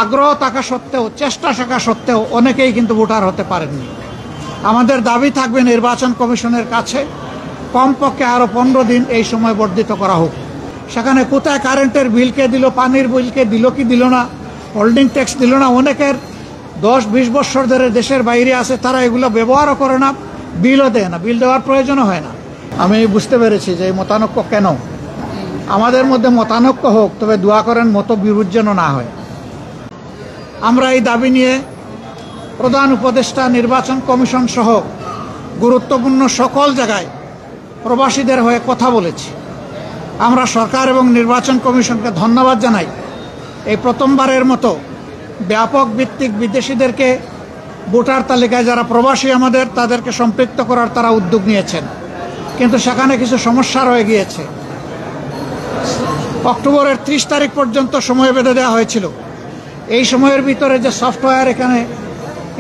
আগ্রহ থাকা সত্ত্বেও, চেষ্টা থাকা সত্ত্বেও অনেকেই কিন্তু ভোটার হতে পারেননি। আমাদের দাবি থাকবে নির্বাচন কমিশনের কাছে কমপক্ষে আরও 15 দিন এই সময় বর্ধিত করা হোক। সেখানে কোথায় কারেন্টের বিলকে দিল, পানির বিলকে দিল কি দিল না, হোল্ডিং ট্যাক্স দিল না, অনেকের 10-20 বছর ধরে দেশের বাইরে আছে, তারা এগুলো ব্যবহারও করে না, বিলও দেয় না, বিল দেওয়ার প্রয়োজনও হয় না। আমি বুঝতে পেরেছি যে এই মতানৈক্য কেন। আমাদের মধ্যে মতানৈক্য হোক, তবে দোয়া করেন মতবিরোধ যেন না হয়। আমরা এই দাবি নিয়ে প্রধান উপদেষ্টা, নির্বাচন কমিশন সহ গুরুত্বপূর্ণ সকল জায়গায় প্রবাসীদের হয়ে কথা বলেছি। আমরা সরকার এবং নির্বাচন কমিশনকে ধন্যবাদ জানাই। এই প্রথমবারের মতো ব্যাপক ভিত্তিক বিদেশিদেরকে ভোটার তালিকায় যারা প্রবাসী আমাদের, তাদেরকে সম্পৃক্ত করার তারা উদ্যোগ নিয়েছেন, কিন্তু সেখানে কিছু সমস্যা রয়ে গিয়েছে। অক্টোবরের 30 তারিখ পর্যন্ত সময় বেঁধে দেওয়া হয়েছিল। এই সময়ের ভিতরে যে সফটওয়্যার এখানে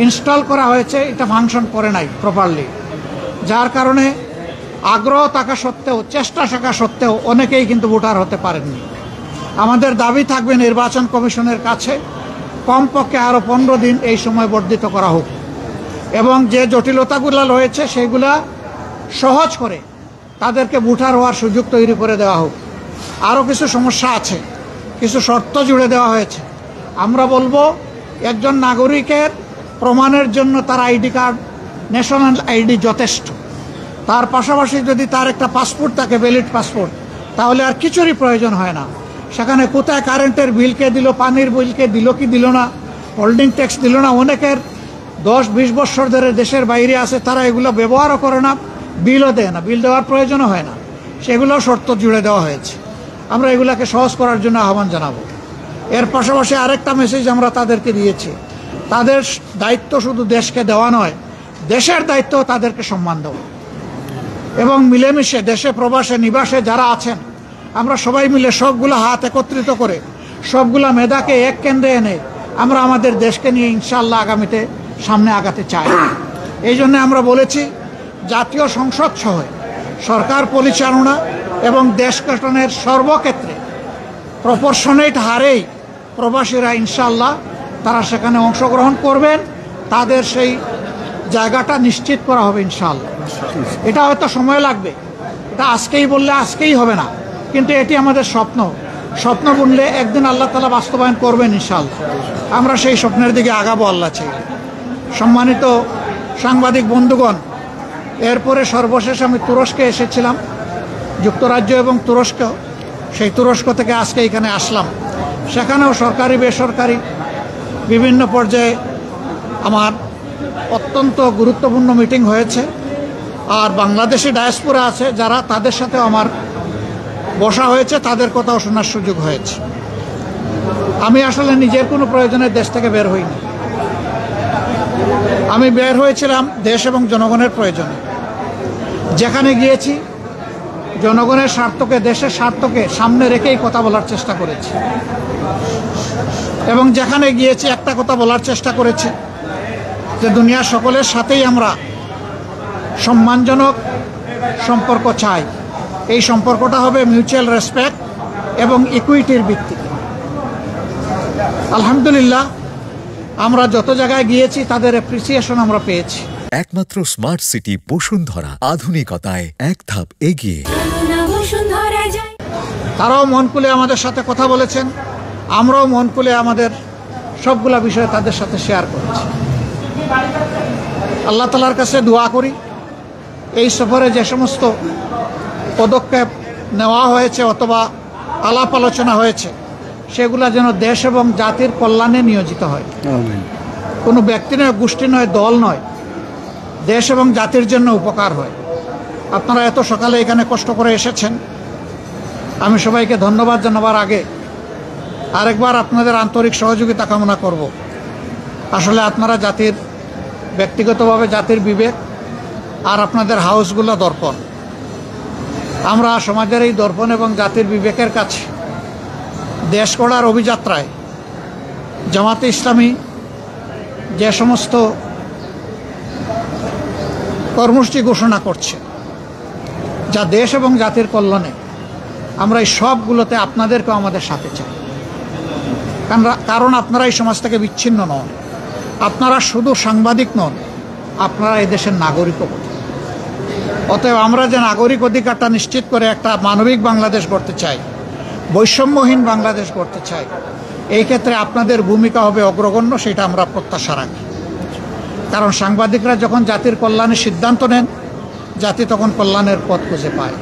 ইনস্টল করা হয়েছে, এটা ফাংশন করে নাই প্রপারলি, যার কারণে আগ্রহ থাকা সত্ত্বেও, চেষ্টা থাকা সত্ত্বেও অনেকেই কিন্তু ভোটার হতে পারেননি। আমাদের দাবি থাকবে নির্বাচন কমিশনের কাছে কমপক্ষে আরও 15 দিন এই সময় বর্ধিত করা হোক, এবং যে জটিলতাগুলো রয়েছে সেগুলা সহজ করে তাদেরকে ভোটার হওয়ার সুযোগ তৈরি করে দেওয়া হোক। আরও কিছু সমস্যা আছে, কিছু শর্ত জুড়ে দেওয়া হয়েছে। আমরা বলবো, একজন নাগরিকের প্রমাণের জন্য তার আইডি কার্ড, ন্যাশনাল আইডি যথেষ্ট। তার পাশাপাশি যদি তার একটা পাসপোর্ট থাকে, ভ্যালিড পাসপোর্ট, তাহলে আর কিছুরই প্রয়োজন হয় না। সেখানে কোথায় কারেন্টের বিলকে দিল, পানির বিলকে দিল কি দিল না, হোল্ডিং ট্যাক্স দিল না, অনেকের 10-20 বছর ধরে দেশের বাইরে আছে, তারা এগুলো ব্যবহারও করে না, বিলও দেয় না, বিল দেওয়ার প্রয়োজনও হয় না। সেগুলো শর্ত জুড়ে দেওয়া হয়েছে। আমরা এগুলাকে সহজ করার জন্য আহ্বান জানাবো। এর পাশাপাশি আরেকটা মেসেজ আমরা তাদেরকে দিয়েছি, তাদের দায়িত্ব শুধু দেশকে দেওয়া নয়, দেশের দায়িত্ব তাদেরকে সম্মান দেওয়া, এবং মিলেমিশে দেশে প্রবাসে নিবাসে যারা আছেন, আমরা সবাই মিলে সবগুলো হাত একত্রিত করে সবগুলা মেধাকে এক কেন্দ্রে এনে আমরা আমাদের দেশকে নিয়ে ইনশাআল্লাহ আগামীতে সামনে আগাতে চাই। এই জন্য আমরা বলেছি, জাতীয় সংসদ সহ সরকার পরিচালনা এবং দেশ গঠনের সর্বক্ষেত্রে প্রপোর্শনেট হারেই প্রবাসীরা ইনশাআল্লাহ তারা সেখানে অংশগ্রহণ করবেন, তাদের সেই জায়গাটা নিশ্চিত করা হবে ইনশাআল্লাহ। এটা হয়তো সময় লাগবে, এটা আজকেই বললে আজকেই হবে না, কিন্তু এটি আমাদের স্বপ্ন। স্বপ্ন বুনলে একদিন আল্লাহ তাআলা বাস্তবায়ন করবেন ইনশাআল্লাহ। আমরা সেই স্বপ্নের দিকে আগাবো আল্লাহ চাই। সম্মানিত সাংবাদিক বন্ধুগণ, এরপরে সর্বশেষ আমি তুরস্কে এসেছিলাম, যুক্তরাজ্য এবং তুরস্ক। সেই তুরস্ক থেকে আজকে এখানে আসলাম। সেখানেও সরকারি বেসরকারি বিভিন্ন পর্যায়ে আমার অত্যন্ত গুরুত্বপূর্ণ মিটিং হয়েছে। আর বাংলাদেশি ডায়াসপোরা আছে যারা, তাদের সাথেও আমার বসা হয়েছে, তাদের কথাও শোনার সুযোগ হয়েছে। আমি আসলে নিজের কোনো প্রয়োজনে দেশ থেকে বের হইনি। আমি বের হয়েছিলাম দেশ এবং জনগণের প্রয়োজনে। যেখানে গিয়েছি জনগণের স্বার্থকে, দেশের স্বার্থকে সামনে রেখেই কথা বলার চেষ্টা করেছি, এবং যেখানে গিয়েছি একটা কথা বলার চেষ্টা করেছি যে দুনিয়ার সকলের সাথেই আমরা সম্মানজনক সম্পর্ক চাই। এই সম্পর্কটা হবে মিউচুয়াল রেসপেক্ট এবং ইকুইটির ভিত্তিতে। আলহামদুলিল্লাহ, আমরা যত জায়গায় গিয়েছি তাদের অ্যাপ্রিসিয়েশন আমরা পেয়েছি। একমাত্র স্মার্ট সিটি বসুন্ধরা, আধুনিকতায় এক ধাপ এগিয়ে। তারাও মন খুলে আমাদের সাথে কথা বলেছেন, আমরাও মন খুলে আমাদের সবগুলা বিষয় তাদের সাথে শেয়ার করেছি। আল্লাহ তাআলার কাছে দোয়া করি, এই সফরে যে সমস্ত পদক্ষেপ নেওয়া হয়েছে অথবা আলাপ আলোচনা হয়েছে, সেগুলা যেন দেশ এবং জাতির কল্যাণে নিয়োজিত হয়। কোনো ব্যক্তি নয়, গোষ্ঠী নয়, দল নয়, দেশ এবং জাতির জন্য উপকার হয়। আপনারা এত সকালে এখানে কষ্ট করে এসেছেন, আমি সবাইকে ধন্যবাদ জানাবার আগে আরেকবার আপনাদের আন্তরিক সহযোগিতা কামনা করব। আসলে আপনারা জাতির, ব্যক্তিগতভাবে জাতির বিবেক, আর আপনাদের হাউসগুলো দর্পণ। আমরা সমাজের এই দর্পণ এবং জাতির বিবেকের কাছে দেশ গড়ার অভিযাত্রায় জামাতে ইসলামী যে সমস্ত কর্মসূচি ঘোষণা করছে, যা দেশ এবং জাতির কল্যাণে, আমরা এই সবগুলোতে আপনাদেরকেও আমাদের সাথে চাই। কারণ আপনারা এই সমাজ থেকে বিচ্ছিন্ন নন, আপনারা শুধু সাংবাদিক নন, আপনারা এই দেশের নাগরিকও। অতএব আমরা যে নাগরিক অধিকারটা নিশ্চিত করে একটা মানবিক বাংলাদেশ গড়তে চাই, বৈষম্যহীন বাংলাদেশ গড়তে চাই, এই ক্ষেত্রে আপনাদের ভূমিকা হবে অগ্রগণ্য, সেটা আমরা প্রত্যাশা রাখি। কারণ সাংবাদিকরা যখন জাতির কল্যাণের সিদ্ধান্ত নেন, জাতি তখন কল্যাণের পথ খুঁজে পায়।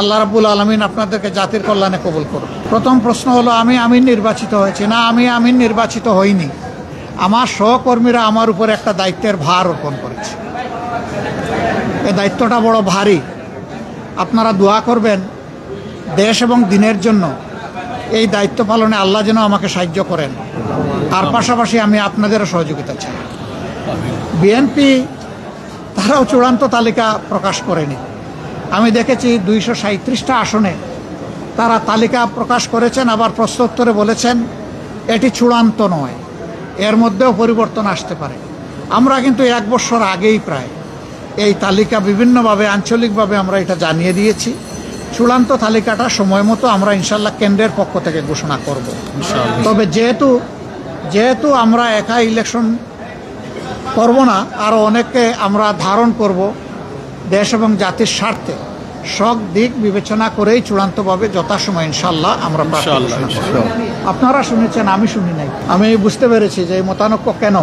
আল্লাহ রাব্বুল আলামিন আপনাদেরকে জাতির কল্যাণে কবুল করুন। প্রথম প্রশ্ন হলো, আমি আমিন নির্বাচিত হয়েছি না? আমি আমিন নির্বাচিত হইনি। আমার সহকর্মীরা আমার উপর একটা দায়িত্বের ভার অর্পণ করেছে। এই দায়িত্বটা বড় ভারী। আপনারা দোয়া করবেন দেশ এবং দিনের জন্য, এই দায়িত্ব পালনে আল্লাহ যেন আমাকে সাহায্য করেন। আর পাশাপাশি আমি আপনাদেরও সহযোগিতা চাই। বিএনপি তারাও চূড়ান্ত তালিকা প্রকাশ করেনি। আমি দেখেছি 237টা আসনে তারা তালিকা প্রকাশ করেছেন, আবার প্রশ্নোত্তরে বলেছেন এটি চূড়ান্ত নয়, এর মধ্যেও পরিবর্তন আসতে পারে। আমরা কিন্তু 1 বছর আগেই প্রায় এই তালিকা বিভিন্নভাবে আঞ্চলিকভাবে আমরা এটা জানিয়ে দিয়েছি। চূড়ান্ত তালিকাটা সময় মতো আমরা ইনশাল্লাহ কেন্দ্রের পক্ষ থেকে ঘোষণা করব। তবে যেহেতু আমরা একা ইলেকশন করব না, আরও অনেককে আমরা ধারণ করব, দেশ এবং জাতির স্বার্থে সব দিক বিবেচনা করেই চূড়ান্তভাবে যথাসময় ইনশাল্লাহ আমরা আপনারা শুনেছেন, আমি শুনি নাই। আমি বুঝতে পেরেছি যে এই মতানৈক্য কেন।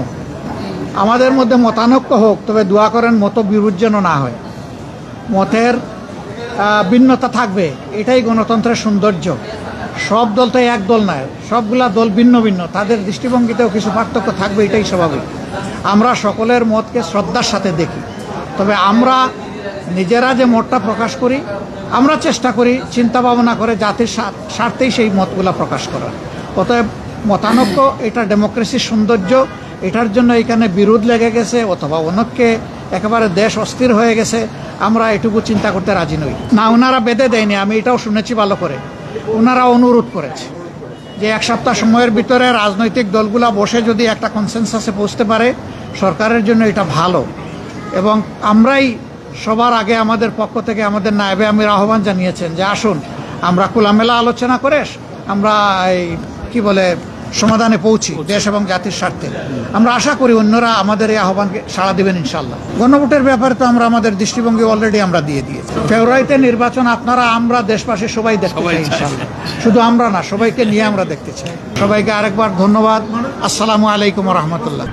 আমাদের মধ্যে মতানৈক্য হোক, তবে দোয়া করেন মত বিরোধ যেন না হয়। মতের ভিন্নতা থাকবে, এটাই গণতন্ত্রের সৌন্দর্য। সব দল তো এক দল নয়, সবগুলা দল ভিন্ন ভিন্ন, তাদের দৃষ্টিভঙ্গিতেও কিছু পার্থক্য থাকবে, এটাই স্বাভাবিক। আমরা সকলের মতকে শ্রদ্ধার সাথে দেখি, তবে আমরা নিজেরা যে মতটা প্রকাশ করি, আমরা চেষ্টা করি চিন্তা ভাবনা করে জাতির স্বার্থেই সেই মতগুলা প্রকাশ করার। অতএব মতানৈক্য এটা ডেমোক্রেসির সৌন্দর্য। এটার জন্য এখানে বিরোধ লেগে গেছে অথবা অনেককে একেবারে দেশ অস্থির হয়ে গেছে, আমরা এটুকু চিন্তা করতে রাজি নই। না, ওনারা বেঁধে দেয়নি, আমি এটাও শুনেছি ভালো করে। ওনারা অনুরোধ করেছে যে 1 সপ্তাহ সময়ের ভিতরে রাজনৈতিক দলগুলা বসে যদি একটা কনসেনসাসে পৌঁছতে পারে, সরকারের জন্য এটা ভালো। এবং আমরাই সবার আগে আমাদের পক্ষ থেকে আমাদের নায়েবে আমির আহ্বান জানিয়েছেন যে আসুন আমরা খোলামেলা আলোচনা করে আমরা এই সমাধানে পৌঁছি দেশ এবং জাতির স্বার্থে। আমরা আশা করি অন্যরা আমাদের এই আহ্বানকে সাড়া দেবেন ইনশাল্লাহ। গণভোটের ব্যাপারে তো আমরা আমাদের দৃষ্টিভঙ্গি অলরেডি আমরা দিয়ে দিয়েছি। ফেব্রুয়ারিতে নির্বাচন আপনারা আমরা দেশবাসী সবাই দেখতে চাই ইনশাল্লাহ। শুধু আমরা না, সবাইকে নিয়ে আমরা দেখতে চাই। সবাইকে আরেকবার ধন্যবাদ। আসসালামু আলাইকুম ওয়া রাহমাতুল্লাহ।